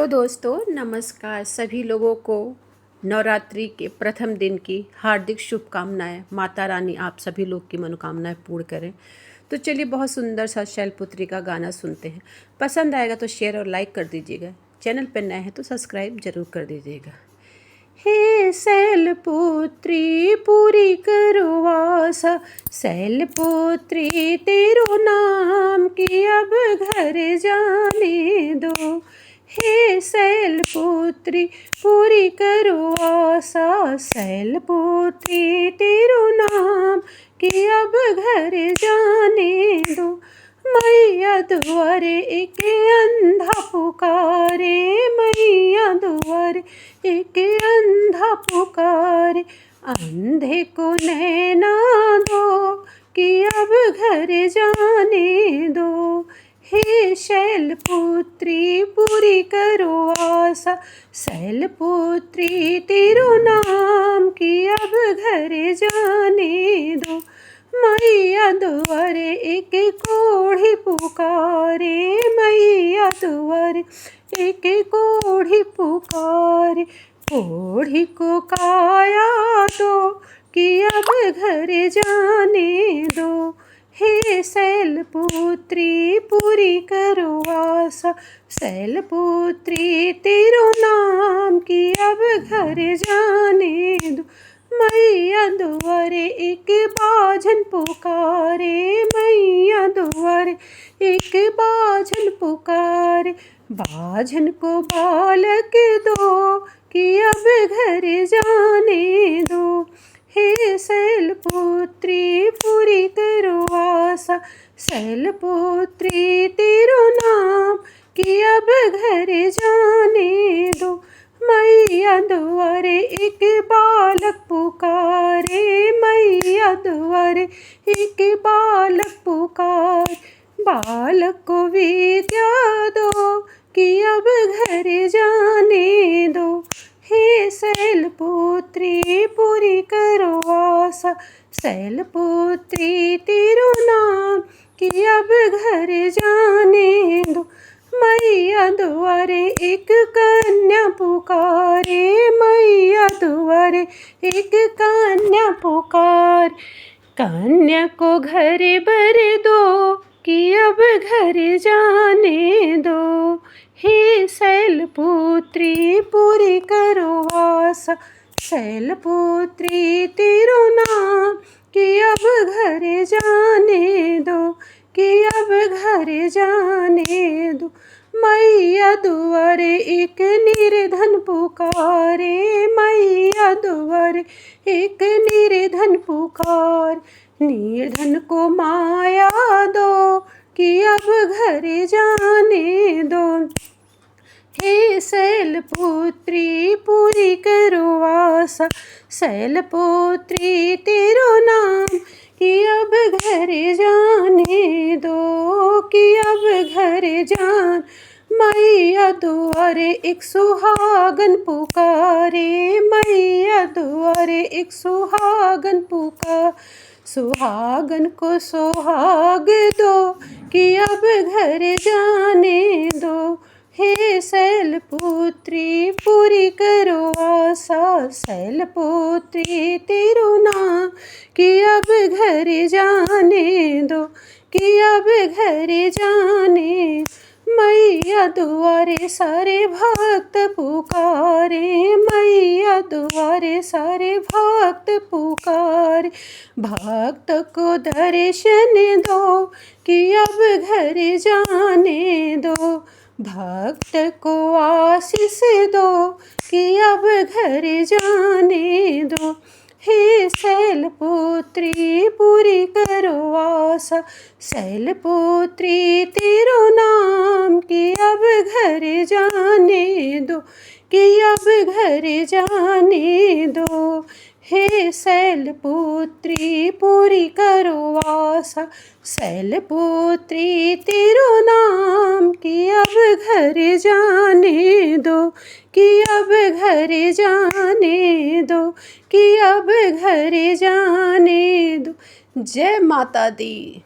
Hello दोस्तों, नमस्कार। सभी लोगों को नवरात्रि के प्रथम दिन की हार्दिक शुभकामनाएं। माता रानी आप सभी लोग की मनोकामनाएं पूर्ण करें। तो चलिए बहुत सुंदर सा शैलपुत्री का गाना सुनते हैं। पसंद आएगा तो शेयर और लाइक कर दीजिएगा। चैनल पर नए हैं तो सब्सक्राइब जरूर कर दीजिएगा। हे शैलपुत्री पूरी करो आशा, शैलपुत्री तेरो नाम की अब घर जाने दो। हे शैलपुत्री पूरी करो आशा, शैलपुत्री तेरो नाम कि अब घर जाने दो। मैया द्वारे एक अंधा पुकारे, मैया द्वारे एक अंधा पुकारे, अंधे को नैना दो कि अब घर जाने दो। हे शैलपुत्री पूरी करो आशा, शैलपुत्री तेरो नाम कि अब घर जाने दो। मैया द्वारे एक कोढ़ी पुकारे, मैया द्वारे एक कोढ़ी पुकारे, कोढ़ी को काया दो कि अब घर जाने दो। हे शैलपुत्री पूरी करो आशा, शैलपुत्री तेरो नाम कि अब घर जाने दो। मैया द्वारे एक बाझन पुकारे, मैया द्वारे एक बाझन पुकारे, बाझन को बालक दो कि अब घर जाने दो। हे शैलपुत्री पूरी करो आशा, शैलपुत्री तेरो नाम कि अब घर जाने दो। मैया द्वारे एक बालक पुकारे, मैया द्वारे एक बालक पुकार, बालक को विद्या दो कि अब घर जाने दो। हे शैलपुत्री पूरी करो आशा, शैलपुत्री तेरो नाम कि अब घर जाने दो। मैया द्वारे एक कन्या पुकारे, मैया द्वारे एक कन्या पुकार, कन्या को घर बर दो कि अब घर जाने दो। हे शैलपुत्री पूरी करो आशा, शैलपुत्री तेरो नाम कि अब घर जाने दो, कि अब घर जाने दो। मैया द्वारे एक निर्धन पुकारे, मैया द्वारे एक निर्धन पुकार, निर्धन को माया दो कि अब घर जाने दो। हे शैलपुत्री पूरी करो आशा, शैलपुत्री तेरो नाम कि अब घर जाने दो, कि अब घर जान। मैया द्वारे एक सुहागन पुकारे, मैया द्वारे एक सुहागन पुकार, सुहागन को सुहाग दो कि अब घर जाने दो। हे शैलपुत्री पूरी करो आशा, शैलपुत्री तेरो नाम कि अब घर जाने दो, कि अब घर जाने। मैया द्वारे सारे भक्त पुकारे, मैया द्वारे सारे भक्त पुकारे, भक्त को दर्शन दो कि अब घर जाने दो, भक्त को आशीष दो कि अब घर जाने दो। हे शैलपुत्री पूरी करो आशा, शैलपुत्री तेरो नाम कि अब घर जाने दो, कि अब घर जाने दो। हे शैलपुत्री पूरी करो आशा, शैलपुत्री तेरो नाम कि अब घर जाने दो, कि अब घर जाने दो, कि अब घर जाने दो। जय माता दी।